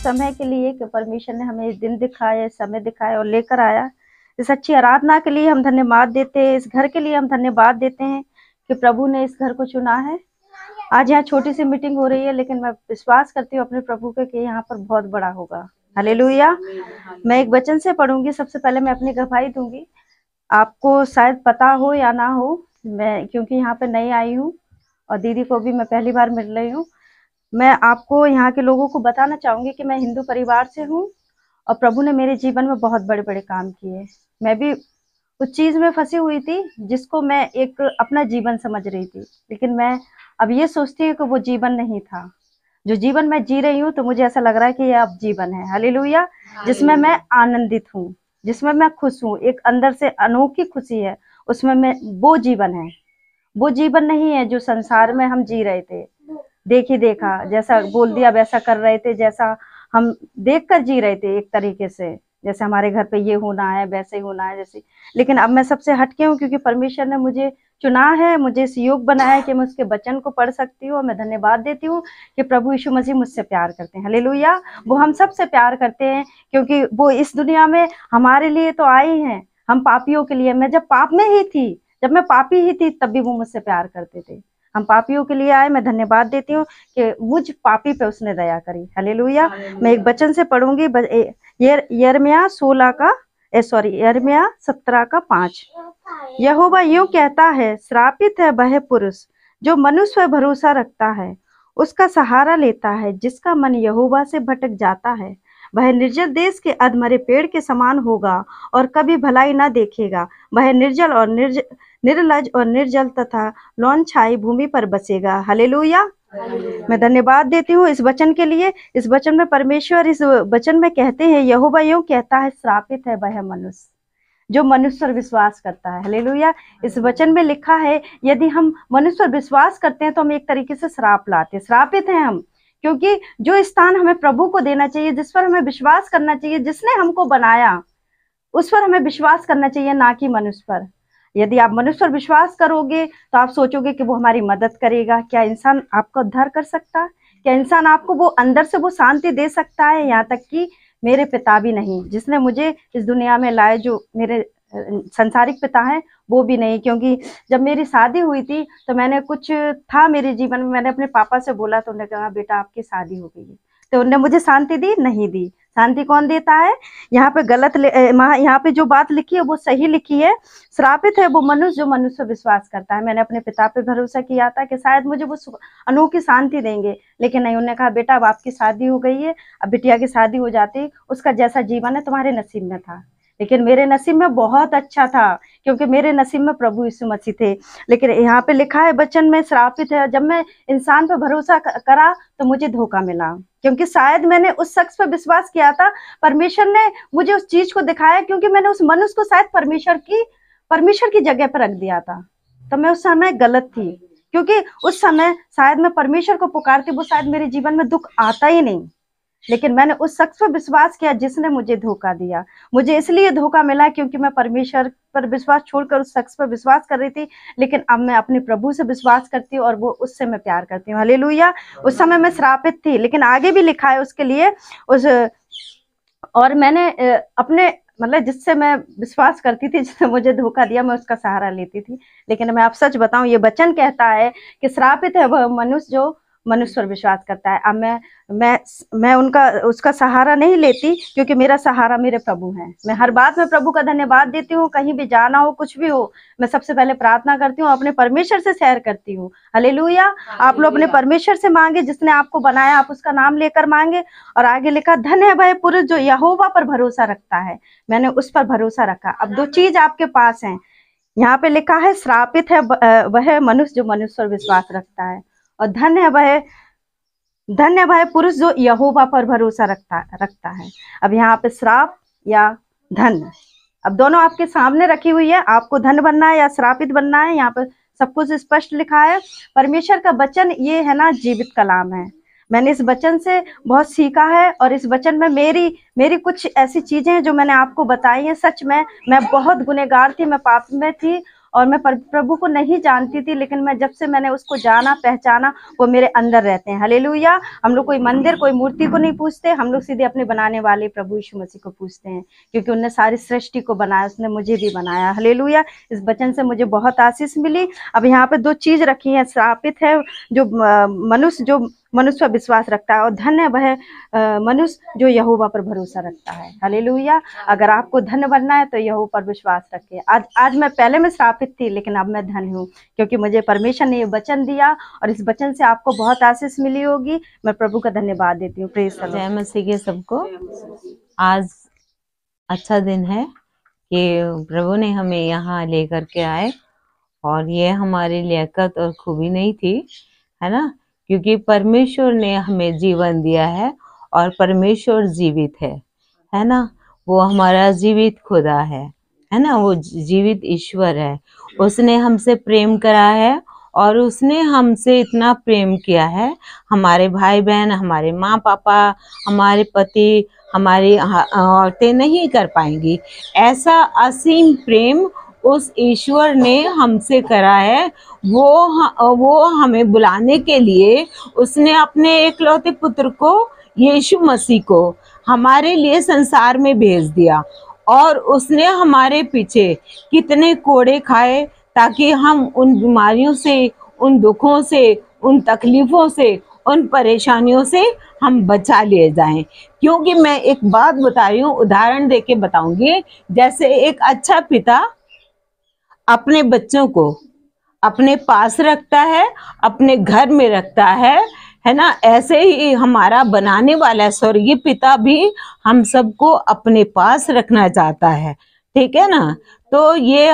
समय के लिए कि परमेश्वर ने हमें दिन दिखाया, समय दिखाया और लेकर आया। इस अच्छी आराधना के लिए हम धन्यवाद देते हैं। इस घर के लिए हम धन्यवाद देते हैं कि प्रभु ने इस घर को चुना है। आज यहाँ छोटी सी मीटिंग हो रही है, लेकिन मैं विश्वास करती हूँ अपने प्रभु के कि यहाँ पर बहुत बड़ा होगा। हालेलुया। मैं एक वचन से पढ़ूंगी। सबसे पहले मैं अपनी गवाही दूंगी। आपको शायद पता हो या ना हो, मैं क्योंकि यहाँ पे नई आई हूँ और दीदी को भी मैं पहली बार मिल रही हूँ। मैं आपको यहाँ के लोगों को बताना चाहूंगी कि मैं हिंदू परिवार से हूँ और प्रभु ने मेरे जीवन में बहुत बड़े बड़े काम किए। मैं भी उस चीज में फंसी हुई थी जिसको मैं एक अपना जीवन समझ रही थी, लेकिन मैं अब ये सोचती हूँ कि वो जीवन नहीं था। जो जीवन मैं जी रही हूँ तो मुझे ऐसा लग रहा है कि ये अब जीवन है। हालेलुया। जिसमें मैं आनंदित हूँ, जिसमें मैं खुश हूँ, एक अंदर से अनोखी खुशी है उसमें। मैं वो जीवन है, वो जीवन नहीं है जो संसार में हम जी रहे थे। देखी देखा, जैसा बोल दिया वैसा कर रहे थे, जैसा हम देख कर जी रहे थे एक तरीके से, जैसे हमारे घर पे ये होना है वैसे ही होना है जैसे। लेकिन अब मैं सबसे हटके हूँ क्योंकि परमेश्वर ने मुझे चुना है, मुझे इस योग बनाया है कि मैं उसके वचन को पढ़ सकती हूँ। मैं धन्यवाद देती हूँ कि प्रभु यीशु मसीह मुझसे प्यार करते हैं। हालेलुया। वो हम सबसे प्यार करते हैं क्योंकि वो इस दुनिया में हमारे लिए तो आए हैं, हम पापियों के लिए। मैं जब पाप में ही थी, जब मैं पापी ही थी, तब भी वो मुझसे प्यार करते थे। हम पापियों के लिए आए। मैं धन्यवाद देती हूँ कि मुझ पापी पे उसने दया करी। हालेलुया। मैं एक वचन से पढ़ूंगी, यिर्मयाह 17:5। यहोवा यूं कहता है, श्रापित है वह पुरुष जो मनुष्य पर भरोसा रखता है, उसका सहारा लेता है, जिसका मन यहोवा से भटक जाता है। वह निर्जल देश के अधमरे पेड़ के समान होगा और कभी भलाई न देखेगा। वह निर्लज और निर्जल तथा लौन छाई भूमि पर बसेगा। हालेलुया। मैं धन्यवाद देती हूँ इस वचन के लिए। इस वचन में परमेश्वर इस वचन में कहते हैं, यहोवा यूं कहता है, श्रापित है वह मनुष्य जो मनुष्य पर विश्वास करता है। हालेलुया। इस वचन में लिखा है, यदि हम मनुष्य पर विश्वास करते हैं तो हम एक तरीके से श्राप लाते हैं। श्रापित हैं हम, क्योंकि जो स्थान हमें प्रभु को देना चाहिए, जिस पर हमें विश्वास करना चाहिए, जिसने हमको बनाया, उस पर हमें विश्वास करना चाहिए, ना कि मनुष्य पर। यदि आप मनुष्य पर विश्वास करोगे तो आप सोचोगे कि वो हमारी मदद करेगा। क्या इंसान आपका उद्धार कर सकता है? क्या इंसान आपको वो अंदर से वो शांति दे सकता है? यहाँ तक कि मेरे पिता भी नहीं, जिसने मुझे इस दुनिया में लाए, जो मेरे संसारिक पिता हैं, वो भी नहीं। क्योंकि जब मेरी शादी हुई थी तो मैंने कुछ था मेरे जीवन में, मैंने अपने पापा से बोला तो उन्होंने कहा, बेटा आपकी शादी हो गई है। तो उन्होंने मुझे शांति दी? नहीं दी। शांति कौन देता है? यहाँ पे यहाँ पे जो बात लिखी है वो सही लिखी है। श्रापित है वो मनुष्य जो मनुष्य पर विश्वास करता है। मैंने अपने पिता पे भरोसा किया था कि शायद मुझे वो अनोखी शांति देंगे, लेकिन नहीं। उन्होंने कहा, बेटा अब आपकी शादी हो गई है, अब बिटिया की शादी हो जाती, उसका जैसा जीवन है तुम्हारे नसीब में था। लेकिन मेरे नसीब में बहुत अच्छा था, क्योंकि मेरे नसीब में प्रभु यीशु मसीह थे। लेकिन यहाँ पे लिखा है वचन में, श्रापित है। जब मैं इंसान पर भरोसा करा तो मुझे धोखा मिला, क्योंकि शायद मैंने उस शख्स पर विश्वास किया था, परमेश्वर ने मुझे उस चीज को दिखाया, क्योंकि मैंने उस मनुष्य को शायद परमेश्वर की जगह पर रख दिया था। तो मैं उस समय गलत थी, क्योंकि उस समय शायद मैं परमेश्वर को पुकारती, वो शायद मेरे जीवन में दुख आता ही नहीं। लेकिन मैंने उस शख्स पर विश्वास किया जिसने मुझे धोखा दिया। मुझे इसलिए धोखा मिला क्योंकि मैं परमेश्वर पर विश्वास छोड़कर उस शख्स पर विश्वास कर रही थी। लेकिन अब मैं अपने प्रभु से विश्वास करती हूँ और वो उससे मैं प्यार करती हूँ। हालेलुया। उस समय मैं श्रापित थी, लेकिन आगे भी लिखा है उसके लिए और मैंने अपने मतलब जिससे मैं विश्वास करती थी, जिसने मुझे धोखा दिया, मैं उसका सहारा लेती थी। लेकिन मैं आप सच बताऊं, ये वचन कहता है कि श्रापित है वह मनुष्य जो मनुष्य पर विश्वास करता है। अब मैं उसका सहारा नहीं लेती, क्योंकि मेरा सहारा मेरे प्रभु हैं। मैं हर बात में प्रभु का धन्यवाद देती हूँ। कहीं भी जाना हो, कुछ भी हो, मैं सबसे पहले प्रार्थना करती हूँ, अपने परमेश्वर से शेयर करती हूँ। हालेलुया। आप लोग अपने परमेश्वर से मांगे, जिसने आपको बनाया, आप उसका नाम लेकर मांगे। और आगे लिखा, धन्य है वह पुरुष जो यहोवा पर भरोसा रखता है। मैंने उस पर भरोसा रखा। अब दो चीज आपके पास है। यहाँ पे लिखा है, श्रापित है वह मनुष्य जो मनुष्य पर विश्वास रखता है, और धन्य है वह पुरुष जो यहोवा पर भरोसा रखता है। अब यहाँ पे श्राप या धन, अब दोनों आपके सामने रखी हुई है। आपको धन बनना है या श्रापित बनना है, यहाँ पे सब कुछ स्पष्ट लिखा है। परमेश्वर का वचन ये है ना, जीवित कलाम है। मैंने इस वचन से बहुत सीखा है, और इस वचन में मेरी कुछ ऐसी चीजें हैं जो मैंने आपको बताई हैं। सच में मैं बहुत गुनहगार थी, मैं पाप में थी, और मैं प्रभु को नहीं जानती थी, लेकिन मैं जब से मैंने उसको जाना पहचाना, वो मेरे अंदर रहते हैं। हालेलुया। हम लोग कोई मंदिर, कोई मूर्ति को नहीं पूछते, हम लोग सीधे अपने बनाने वाले प्रभु यीशु मसीह को पूछते हैं, क्योंकि उनने सारी सृष्टि को बनाया, उसने मुझे भी बनाया। हालेलुया। इस वचन से मुझे बहुत आशीष मिली। अब यहाँ पे 2 चीज रखी है, श्रापित है जो मनुष्य पर विश्वास रखता है, और धन्य वह मनुष्य जो यहोवा पर भरोसा रखता है। हालेलुया। अगर आपको धन्य बनना है तो यहोवा पर विश्वास रखिए। आज मैं पहले में श्रापित थी, लेकिन अब मैं धन्य हूँ, क्योंकि मुझे परमेश्वर ने ये वचन दिया, और इस वचन से आपको बहुत आशीष मिली होगी। मैं प्रभु का धन्यवाद देती हूँ। Praise the Lord. जय मसीह के सबको। आज अच्छा दिन है कि प्रभु ने हमें यहाँ लेकर के आए, और ये हमारी लियाकत और खूबी नहीं थी, है ना, क्योंकि परमेश्वर ने हमें जीवन दिया है, और परमेश्वर जीवित है ना, वो हमारा जीवित खुदा है ना, वो जीवित ईश्वर है। उसने हमसे प्रेम करा है, और उसने हमसे इतना प्रेम किया है, हमारे भाई बहन, हमारे माँ पापा, हमारे पति, हमारी औरतें नहीं कर पाएंगी। ऐसा असीम प्रेम उस ईश्वर ने हमसे करा है। वो हमें बुलाने के लिए उसने अपने एकलौते पुत्र को, यीशु मसीह को, हमारे लिए संसार में भेज दिया, और उसने हमारे पीछे कितने कोड़े खाए, ताकि हम उन बीमारियों से, उन दुखों से, उन तकलीफों से, उन परेशानियों से हम बचा लिए जाएं। क्योंकि मैं एक बात बता रही हूँ, उदाहरण देके बताऊंगी। जैसे एक अच्छा पिता अपने बच्चों को अपने पास रखता है, अपने घर में रखता है ना, ऐसे ही हमारा बनाने वाला स्वर्गीय पिता भी हम सबको अपने पास रखना चाहता है। ठीक है ना। तो ये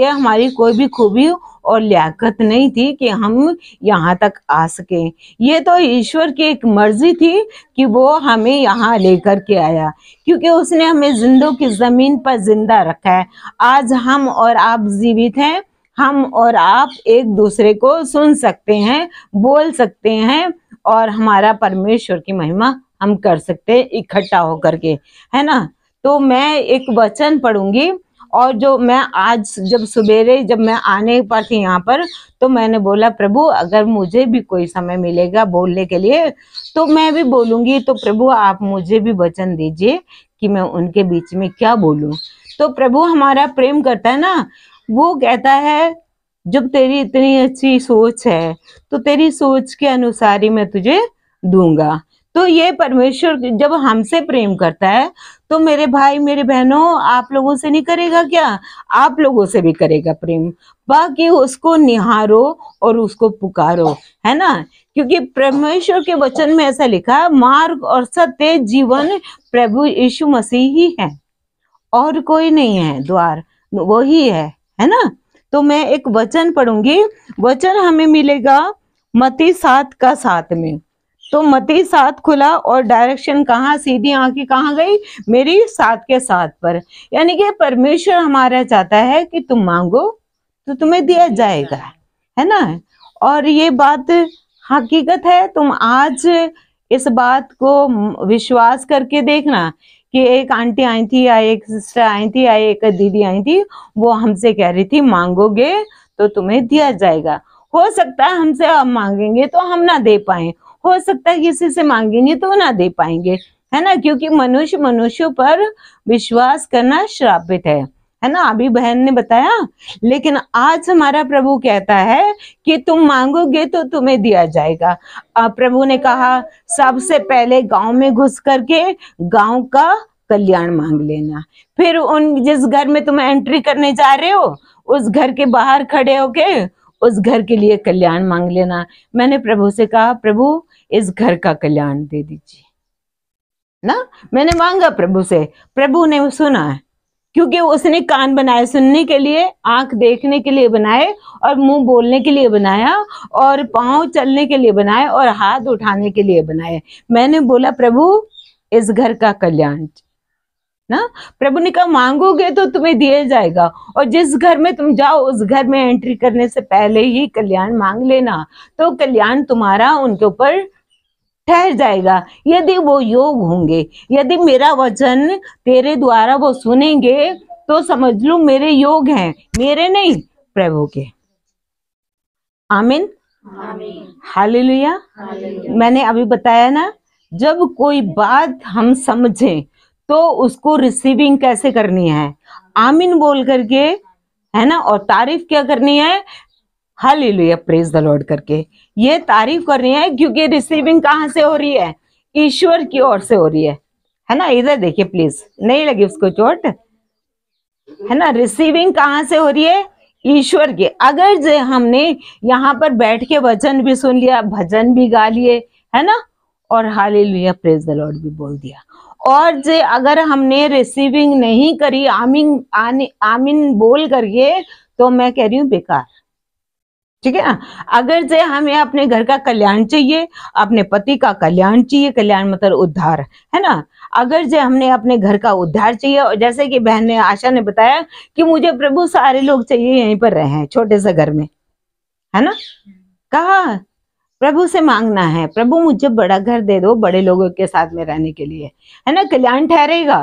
हमारी कोई भी खूबी और लियाकत नहीं थी कि हम यहाँ तक आ सके। ये तो ईश्वर की एक मर्जी थी कि वो हमें यहाँ लेकर के आया, क्योंकि उसने हमें जिंदों की जमीन पर जिंदा रखा है। आज हम और आप जीवित हैं, हम और आप एक दूसरे को सुन सकते हैं, बोल सकते हैं, और हमारा परमेश्वर की महिमा हम कर सकते हैं इकट्ठा होकर के, है ना। तो मैं एक वचन पढ़ूंगी, और जो मैं आज जब सवेरे जब मैं आने पर थी यहाँ पर, तो मैंने बोला प्रभु अगर मुझे भी कोई समय मिलेगा बोलने के लिए तो मैं भी बोलूंगी। तो प्रभु आप मुझे भी वचन दीजिए कि मैं उनके बीच में क्या बोलूं। तो प्रभु हमारा प्रेम करता है ना, वो कहता है जब तेरी इतनी अच्छी सोच है तो तेरी सोच के अनुसार ही मैं तुझे दूंगा। तो ये परमेश्वर जब हमसे प्रेम करता है तो मेरे भाई मेरे बहनों आप लोगों से नहीं करेगा क्या? आप लोगों से भी करेगा प्रेम। बाकी उसको निहारो और उसको पुकारो, है ना। क्योंकि परमेश्वर के वचन में ऐसा लिखा, मार्ग और सत्य जीवन प्रभु यीशु मसीह ही है, और कोई नहीं है द्वार, वो ही है ना। तो मैं एक वचन पढ़ूंगी, वचन हमें मिलेगा मत्ती 7:7 में। तो मत्ती 7 खुला और डायरेक्शन कहाँ, सीधी आंखें कहाँ गई, मेरी 7:7 पर। यानी कि परमेश्वर हमारा चाहता है कि तुम मांगो तो तुम्हें दिया जाएगा, है ना। और ये बात हकीकत है। तुम आज इस बात को विश्वास करके देखना कि एक आंटी आई थी या एक सिस्टर आई थी या एक दीदी आई थी, वो हमसे कह रही थी मांगोगे तो तुम्हें दिया जाएगा। हो सकता है हमसे हम मांगेंगे तो हम ना दे पाए, हो सकता है किसी से मांगेंगे तो ना दे पाएंगे, है ना। क्योंकि मनुष्यों पर विश्वास करना श्रापित है ना। अभी बहन ने बताया। लेकिन आज हमारा प्रभु कहता है कि तुम मांगोगे तो तुम्हें दिया जाएगा। प्रभु ने कहा सबसे पहले गांव में घुस करके गांव का कल्याण मांग लेना, फिर उन जिस घर में तुम एंट्री करने जा रहे हो उस घर के बाहर खड़े होके उस घर के लिए कल्याण मांग लेना। मैंने प्रभु से कहा प्रभु इस घर का कल्याण दे दीजिए ना। मैंने मांगा प्रभु से, प्रभु ने सुना है, क्योंकि उसने कान बनाए सुनने के लिए, आंख देखने के लिए बनाए, और मुंह बोलने के लिए बनाया, और पांव चलने के लिए बनाए, और हाथ उठाने के लिए बनाए। मैंने बोला प्रभु इस घर का कल्याण ना। प्रभु ने कहा मांगोगे तो तुम्हें दिया जाएगा, और जिस घर में तुम जाओ उस घर में एंट्री करने से पहले ही कल्याण मांग लेना, तो कल्याण तुम्हारा उनके ऊपर ठहर जाएगा। यदि वो योग होंगे, यदि मेरा वचन तेरे द्वारा वो सुनेंगे तो समझ लो मेरे योग हैं, मेरे नहीं, प्रभु के। आमीन, हालेलुया। मैंने अभी बताया ना, जब कोई बात हम समझें तो उसको रिसीविंग कैसे करनी है, आमीन बोल करके, है ना। और तारीफ क्या करनी है, हालेलुया, प्रेज द लॉर्ड करके ये तारीफ करनी है, क्योंकि रिसीविंग कहाँ से हो रही है, ईश्वर की ओर से हो रही है ना। इधर देखिए प्लीज, नहीं लगी उसको चोट, है ना। रिसीविंग कहाँ से हो रही है, ईश्वर के। अगर जो हमने यहाँ पर बैठ के वचन भी सुन लिया, भजन भी गा लिए, है ना, और हालेलुया प्रेज द लॉर्ड भी बोल दिया, और जो अगर हमने रिसीविंग नहीं करी आमीन आमीन बोल करके, तो मैं कह रही हूँ बेकार, ठीक है ना। अगर जो हमें अपने घर का कल्याण चाहिए, अपने पति का कल्याण चाहिए, कल्याण मतलब उद्धार, है ना। अगर जो हमने अपने घर का उद्धार चाहिए, और जैसे कि बहन ने, आशा ने बताया कि मुझे प्रभु सारे लोग चाहिए यहीं पर रहे हैं छोटे से घर में, है ना। कहा प्रभु से मांगना है, प्रभु मुझे बड़ा घर दे दो बड़े लोगों के साथ में रहने के लिए, है ना। कल्याण ठहरेगा।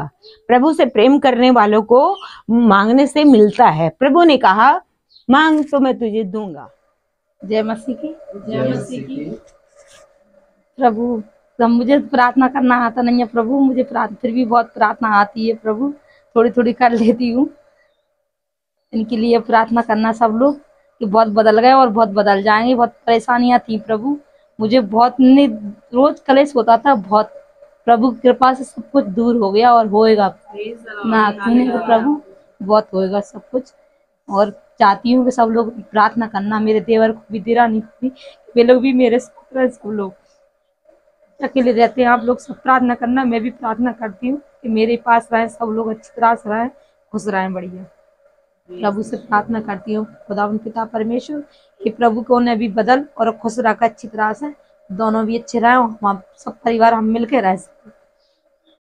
प्रभु से प्रेम करने वालों को मांगने से मिलता है। प्रभु ने कहा मांग तो मैं तुझे दूंगा। जय मसीह की, जय मसीह की। प्रभु, तब मुझे प्रार्थना करना आता नहीं है प्रभु, मुझे फिर भी बहुत प्रार्थना आती है प्रभु, थोड़ी थोड़ी कर लेती हूँ। इनके लिए प्रार्थना करना सब लोग कि बहुत बदल गए और बहुत बदल जाएंगे। बहुत परेशानियां थी प्रभु, मुझे बहुत रोज कलेश होता था बहुत, प्रभु की कृपा से सब कुछ दूर हो गया और होएगा ना प्रभु, बहुत होएगा सब कुछ। और चाहती हूँ कि सब लोग प्रार्थना करना, मेरे देवर को भी, देरा नहीं भी, वे लोग भी मेरे सब लोग अकेले रहते हैं, आप लोग सब प्रार्थना करना। मैं भी प्रार्थना करती हूँ कि मेरे पास रहे सब लोग, अच्छी तरह से रहे, खुश रहें, बढ़िया। प्रभु से प्रार्थना करती हूँ खुदावंद पिता परमेश्वर कि प्रभु को उन्हें भी बदल और खुश रखा अच्छी तरह से, दोनों भी अच्छे रहे, हम सब परिवार हम मिलकर रह सकें।